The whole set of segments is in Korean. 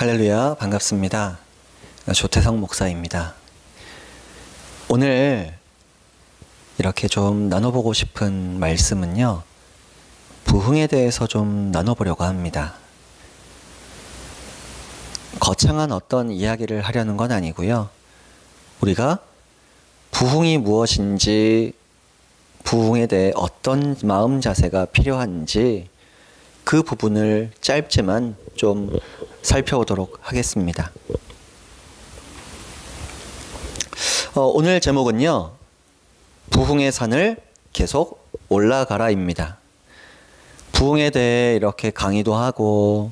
할렐루야, 반갑습니다. 조태성 목사입니다. 오늘 이렇게 좀 나눠보고 싶은 말씀은요, 부흥에 대해서 좀 나눠보려고 합니다. 거창한 어떤 이야기를 하려는 건 아니고요. 우리가 부흥이 무엇인지, 부흥에 대해 어떤 마음 자세가 필요한지 그 부분을 짧지만 좀 살펴보도록 하겠습니다. 오늘 제목은요, 부흥의 산을 계속 올라가라입니다. 부흥에 대해 이렇게 강의도 하고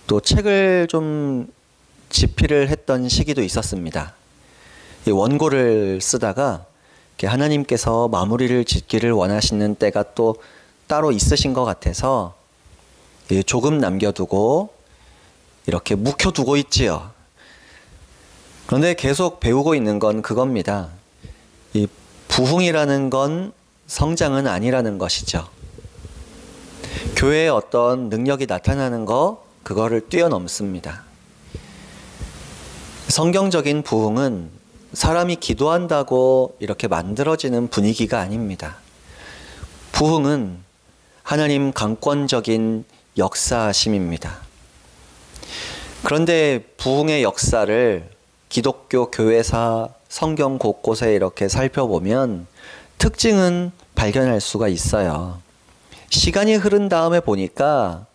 또 책을 좀 집필을 했던 시기도 있었습니다. 이 원고를 쓰다가 하나님께서 마무리를 짓기를 원하시는 때가 또 따로 있으신 것 같아서 조금 남겨두고 이렇게 묵혀두고 있지요. 그런데 계속 배우고 있는 건 그겁니다. 이 부흥이라는 건 성장은 아니라는 것이죠. 교회에 어떤 능력이 나타나는 거, 그거를 뛰어넘습니다. 성경적인 부흥은 사람이 기도한다고 이렇게 만들어지는 분위기가 아닙니다. 부흥은 하나님 강권적인 역사심입니다. 그런데 부흥의 역사를 기독교 교회사 성경 곳곳에 이렇게 살펴보면 특징은 발견할 수가 있어요. 시간이 흐른 다음에 보니까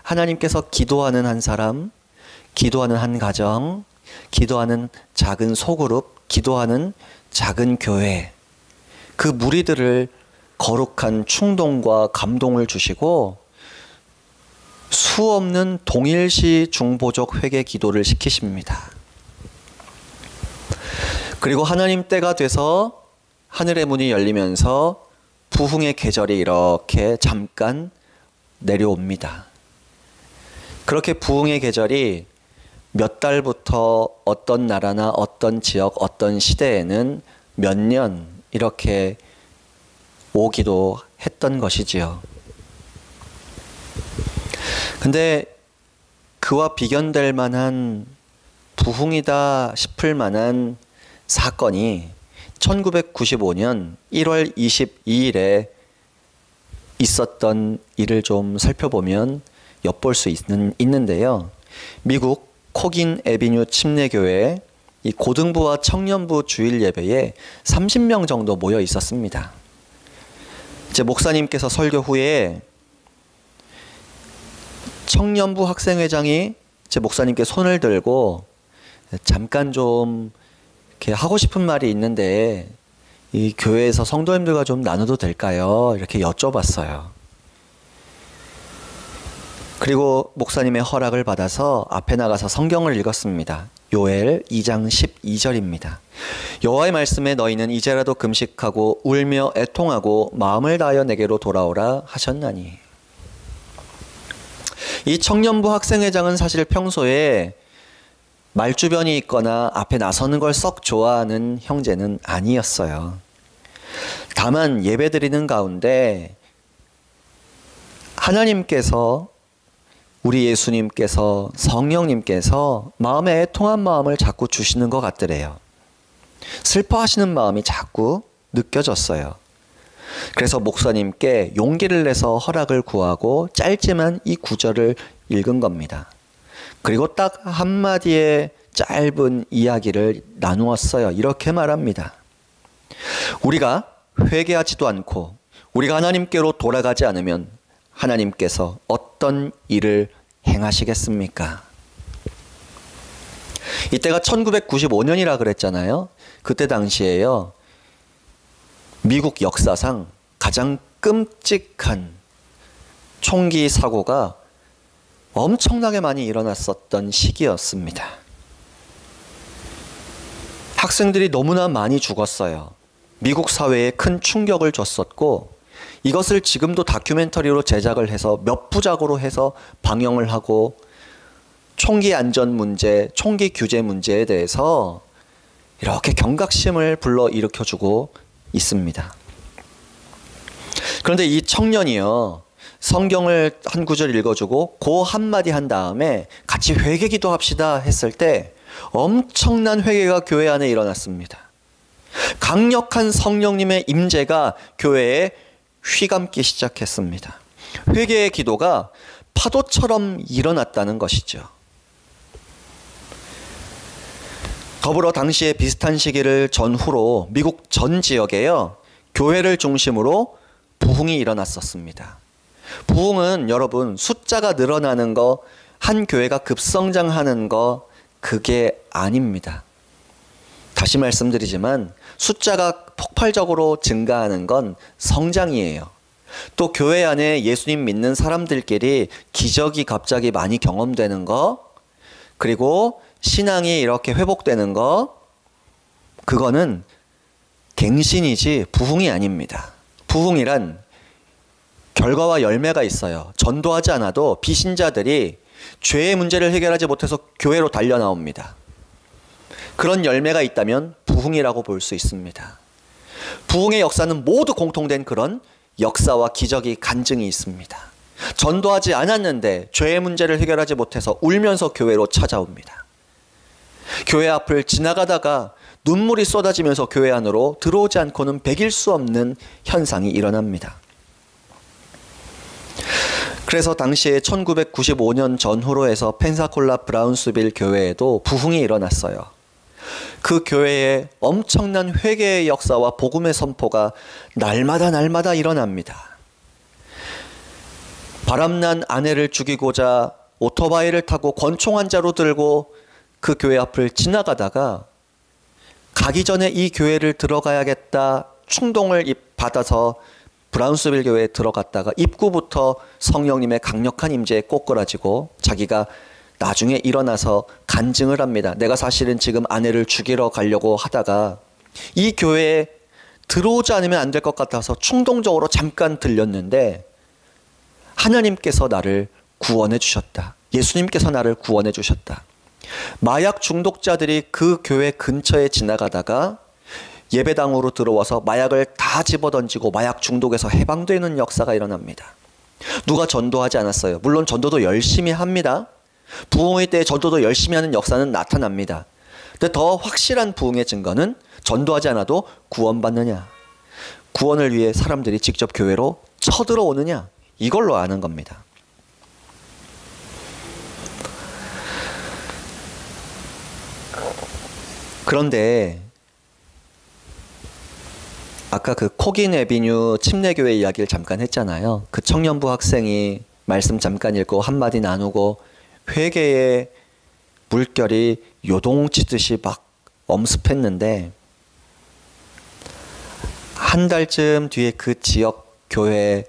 하나님께서 기도하는 한 사람, 기도하는 한 가정, 기도하는 작은 소그룹, 기도하는 작은 교회, 그 무리들을 거룩한 충동과 감동을 주시고 수없는 동일시 중보적 회개 기도를 시키십니다. 그리고 하나님 때가 돼서 하늘의 문이 열리면서 부흥의 계절이 이렇게 잠깐 내려옵니다. 그렇게 부흥의 계절이 몇 달부터 어떤 나라나 어떤 지역, 어떤 시대에는 몇 년 이렇게 오기도 했던 것이지요. 근데 그와 비견될 만한 부흥이다 싶을 만한 사건이 1995년 1월 22일에 있었던 일을 좀 살펴보면 엿볼 수 있는데요. 미국 코긴 애비뉴 침례교회에 이 고등부와 청년부 주일 예배에 30명 정도 모여 있었습니다. 제 목사님께서 설교 후에 청년부 학생회장이 제 목사님께 손을 들고 잠깐 좀 이렇게 하고 싶은 말이 있는데 이 교회에서 성도님들과 좀 나눠도 될까요? 이렇게 여쭤봤어요. 그리고 목사님의 허락을 받아서 앞에 나가서 성경을 읽었습니다. 요엘 2장 12절입니다. 여호와의 말씀에 너희는 이제라도 금식하고 울며 애통하고 마음을 다하여 내게로 돌아오라 하셨나니. 이 청년부 학생회장은 사실 평소에 말주변이 있거나 앞에 나서는 걸 썩 좋아하는 형제는 아니었어요. 다만 예배드리는 가운데 하나님께서, 우리 예수님께서, 성령님께서 마음에 애통한 마음을 자꾸 주시는 것 같더래요. 슬퍼하시는 마음이 자꾸 느껴졌어요. 그래서 목사님께 용기를 내서 허락을 구하고 짧지만 이 구절을 읽은 겁니다. 그리고 딱 한마디의 짧은 이야기를 나누었어요. 이렇게 말합니다. 우리가 회개하지도 않고 우리가 하나님께로 돌아가지 않으면 하나님께서 어떤 일을 행하시겠습니까? 이때가 1995년이라 그랬잖아요. 그때 당시에요, 미국 역사상 가장 끔찍한 총기 사고가 엄청나게 많이 일어났었던 시기였습니다. 학생들이 너무나 많이 죽었어요. 미국 사회에 큰 충격을 줬었고 이것을 지금도 다큐멘터리로 제작을 해서 몇 부작으로 해서 방영을 하고 총기 안전 문제, 총기 규제 문제에 대해서 이렇게 경각심을 불러일으켜주고 있습니다. 그런데 이 청년이요, 성경을 한 구절 읽어주고 그 한마디 한 다음에 같이 회개 기도합시다 했을 때 엄청난 회개가 교회 안에 일어났습니다. 강력한 성령님의 임재가 교회에 휘감기 시작했습니다. 회개의 기도가 파도처럼 일어났다는 것이죠. 더불어 당시에 비슷한 시기를 전후로 미국 전 지역에요, 교회를 중심으로 부흥이 일어났었습니다. 부흥은 여러분 숫자가 늘어나는 거, 한 교회가 급성장하는 거, 그게 아닙니다. 다시 말씀드리지만 숫자가 폭발적으로 증가하는 건 성장이에요. 또 교회 안에 예수님 믿는 사람들끼리 기적이 갑자기 많이 경험되는 거, 그리고 신앙이 이렇게 회복되는 거, 그거는 갱신이지 부흥이 아닙니다. 부흥이란 결과와 열매가 있어요. 전도하지 않아도 비신자들이 죄의 문제를 해결하지 못해서 교회로 달려 나옵니다. 그런 열매가 있다면 부흥이라고 볼 수 있습니다. 부흥의 역사는 모두 공통된 그런 역사와 기적이 간증이 있습니다. 전도하지 않았는데 죄의 문제를 해결하지 못해서 울면서 교회로 찾아옵니다. 교회 앞을 지나가다가 눈물이 쏟아지면서 교회 안으로 들어오지 않고는 배길 수 없는 현상이 일어납니다. 그래서 당시에 1995년 전후로 해서 펜사콜라 브라운스빌 교회에도 부흥이 일어났어요. 그 교회에 엄청난 회개의 역사와 복음의 선포가 날마다 일어납니다. 바람난 아내를 죽이고자 오토바이를 타고 권총 한 자루 들고 그 교회 앞을 지나가다가 가기 전에 이 교회를 들어가야겠다 충동을 받아서 브라운스빌 교회에 들어갔다가 입구부터 성령님의 강력한 임재에 꼬꾸라지고 자기가 나중에 일어나서 간증을 합니다. 내가 사실은 지금 아내를 죽이러 가려고 하다가 이 교회에 들어오지 않으면 안 될 것 같아서 충동적으로 잠깐 들렸는데 하나님께서 나를 구원해 주셨다. 예수님께서 나를 구원해 주셨다. 마약 중독자들이 그 교회 근처에 지나가다가 예배당으로 들어와서 마약을 다 집어던지고 마약 중독에서 해방되는 역사가 일어납니다. 누가 전도하지 않았어요. 물론 전도도 열심히 합니다. 부흥의 때에 전도도 열심히 하는 역사는 나타납니다. 근데 더 확실한 부흥의 증거는 전도하지 않아도 구원받느냐, 구원을 위해 사람들이 직접 교회로 쳐들어오느냐, 이걸로 아는 겁니다. 그런데 아까 그 코긴 애비뉴 침례교회 이야기를 잠깐 했잖아요. 그 청년부 학생이 말씀 잠깐 읽고 한마디 나누고 회개의 물결이 요동치듯이 막 엄습했는데 한 달쯤 뒤에 그 지역 교회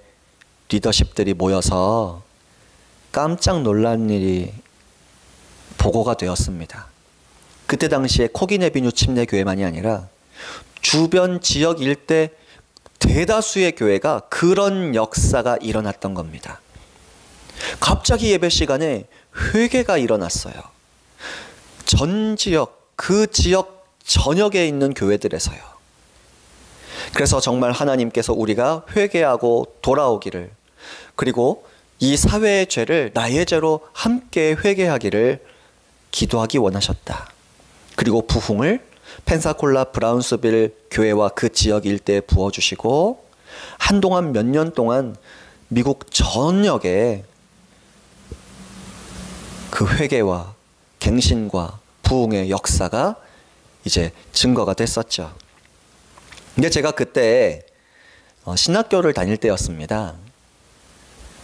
리더십들이 모여서 깜짝 놀란 일이 보고가 되었습니다. 그때 당시에 코긴 애비뉴 침례교회만이 아니라 주변 지역 일대 대다수의 교회가 그런 역사가 일어났던 겁니다. 갑자기 예배 시간에 회개가 일어났어요. 전 지역, 그 지역 전역에 있는 교회들에서요. 그래서 정말 하나님께서 우리가 회개하고 돌아오기를, 그리고 이 사회의 죄를 나의 죄로 함께 회개하기를 기도하기 원하셨다. 그리고 부흥을 펜사콜라 브라운스빌 교회와 그 지역 일대에 부어주시고 한동안 몇 년 동안 미국 전역에 그 회개와 갱신과 부흥의 역사가 이제 증거가 됐었죠. 근데 제가 그때 신학교를 다닐 때였습니다.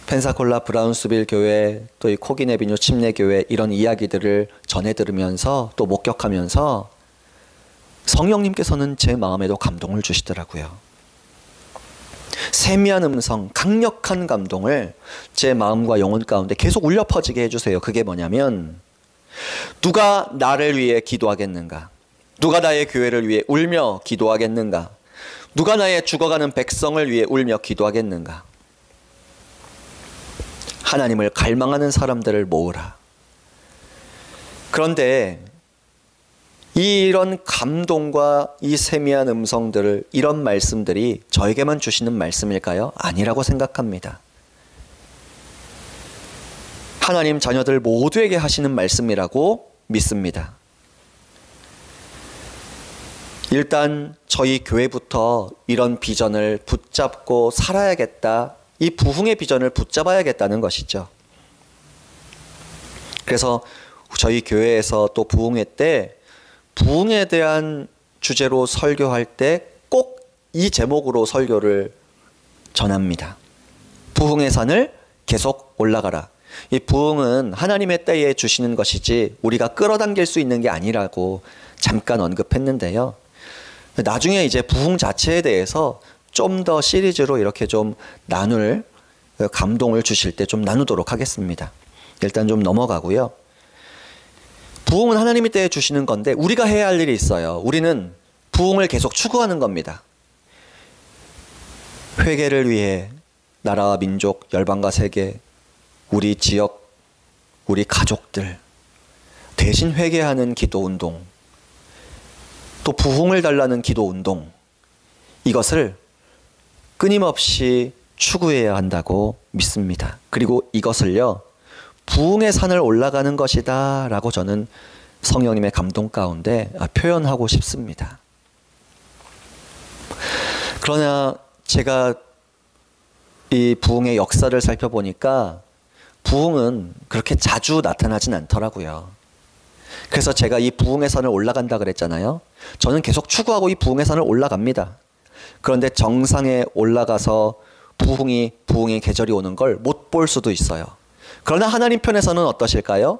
펜사콜라 브라운스빌 교회, 또 이 코긴 애비뉴 침례교회 이런 이야기들을 전해 들으면서 또 목격하면서 성령님께서는 제 마음에도 감동을 주시더라고요. 세미한 음성, 강력한 감동을 제 마음과 영혼 가운데 계속 울려 퍼지게 해주세요. 그게 뭐냐면, 누가 나를 위해 기도하겠는가? 누가 나의 교회를 위해 울며 기도하겠는가? 누가 나의 죽어가는 백성을 위해 울며 기도하겠는가? 하나님을 갈망하는 사람들을 모으라. 그런데 이런 감동과 이 세미한 음성들을, 이런 말씀들이 저에게만 주시는 말씀일까요? 아니라고 생각합니다. 하나님 자녀들 모두에게 하시는 말씀이라고 믿습니다. 일단 저희 교회부터 이런 비전을 붙잡고 살아야겠다. 이 부흥의 비전을 붙잡아야겠다는 것이죠. 그래서 저희 교회에서 또 부흥회 때 부흥에 대한 주제로 설교할 때 꼭 이 제목으로 설교를 전합니다. 부흥의 산을 계속 올라가라. 이 부흥은 하나님의 때에 주시는 것이지 우리가 끌어당길 수 있는 게 아니라고 잠깐 언급했는데요. 나중에 이제 부흥 자체에 대해서 좀 더 시리즈로 이렇게 좀 나눌 감동을 주실 때 좀 나누도록 하겠습니다. 일단 좀 넘어가고요. 부흥은 하나님의 때에 주시는 건데 우리가 해야 할 일이 있어요. 우리는 부흥을 계속 추구하는 겁니다. 회개를 위해 나라와 민족, 열방과 세계, 우리 지역, 우리 가족들 대신 회개하는 기도 운동, 또 부흥을 달라는 기도 운동, 이것을 끊임없이 추구해야 한다고 믿습니다. 그리고 이것을요, 부흥의 산을 올라가는 것이다 라고 저는 성령님의 감동 가운데 표현하고 싶습니다. 그러나 제가 이 부흥의 역사를 살펴보니까 부흥은 그렇게 자주 나타나진 않더라고요. 그래서 제가 이 부흥의 산을 올라간다 그랬잖아요. 저는 계속 추구하고 이 부흥의 산을 올라갑니다. 그런데 정상에 올라가서 부흥의 계절이 오는 걸 못 볼 수도 있어요. 그러나 하나님 편에서는 어떠실까요?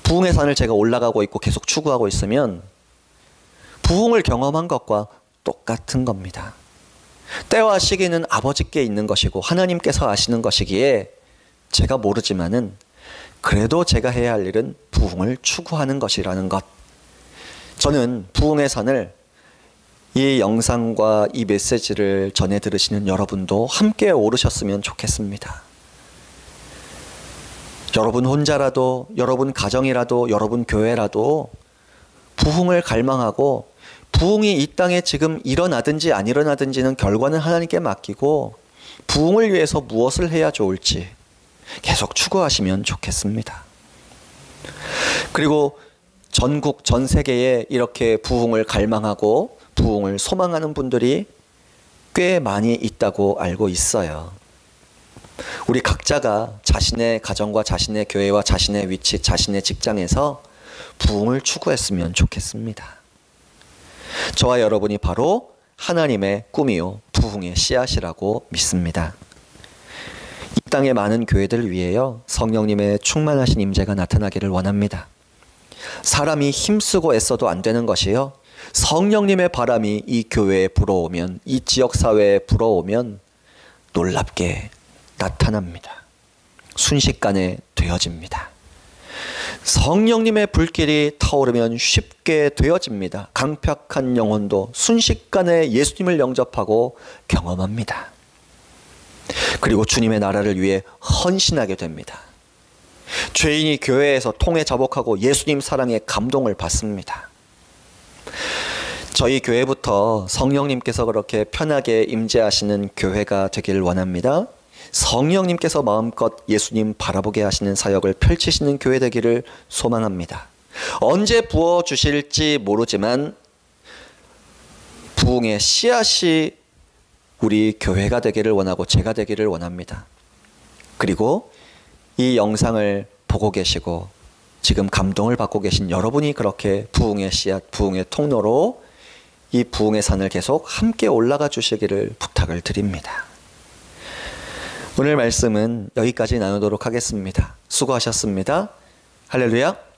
부흥의 산을 제가 올라가고 있고 계속 추구하고 있으면 부흥을 경험한 것과 똑같은 겁니다. 때와 시기는 아버지께 있는 것이고 하나님께서 아시는 것이기에 제가 모르지만은 그래도 제가 해야 할 일은 부흥을 추구하는 것이라는 것. 저는 부흥의 산을 이 영상과 이 메시지를 전해 들으시는 여러분도 함께 오르셨으면 좋겠습니다. 여러분 혼자라도, 여러분 가정이라도, 여러분 교회라도 부흥을 갈망하고 부흥이 이 땅에 지금 일어나든지 안 일어나든지는 결과는 하나님께 맡기고 부흥을 위해서 무엇을 해야 좋을지 계속 추구하시면 좋겠습니다. 그리고 전국, 전 세계에 이렇게 부흥을 갈망하고 부흥을 소망하는 분들이 꽤 많이 있다고 알고 있어요. 우리 각자가 자신의 가정과 자신의 교회와 자신의 위치, 자신의 직장에서 부흥을 추구했으면 좋겠습니다. 저와 여러분이 바로 하나님의 꿈이요 부흥의 씨앗이라고 믿습니다. 이 땅의 많은 교회들 위에요 성령님의 충만하신 임재가 나타나기를 원합니다. 사람이 힘쓰고 애써도 안 되는 것이요 성령님의 바람이 이 교회에 불어오면, 이 지역사회에 불어오면 놀랍게 나타납니다. 순식간에 되어집니다. 성령님의 불길이 타오르면 쉽게 되어집니다. 강팍한 영혼도 순식간에 예수님을 영접하고 경험합니다. 그리고 주님의 나라를 위해 헌신하게 됩니다. 죄인이 교회에서 통회 자복하고 예수님 사랑에 감동을 받습니다. 저희 교회부터 성령님께서 그렇게 편하게 임재하시는 교회가 되길 원합니다. 성령님께서 마음껏 예수님 바라보게 하시는 사역을 펼치시는 교회 되기를 소망합니다. 언제 부어주실지 모르지만 부흥의 씨앗이 우리 교회가 되기를 원하고 제가 되기를 원합니다. 그리고 이 영상을 보고 계시고 지금 감동을 받고 계신 여러분이 그렇게 부흥의 씨앗, 부흥의 통로로 이 부흥의 산을 계속 함께 올라가 주시기를 부탁을 드립니다. 오늘 말씀은 여기까지 나누도록 하겠습니다. 수고하셨습니다. 할렐루야.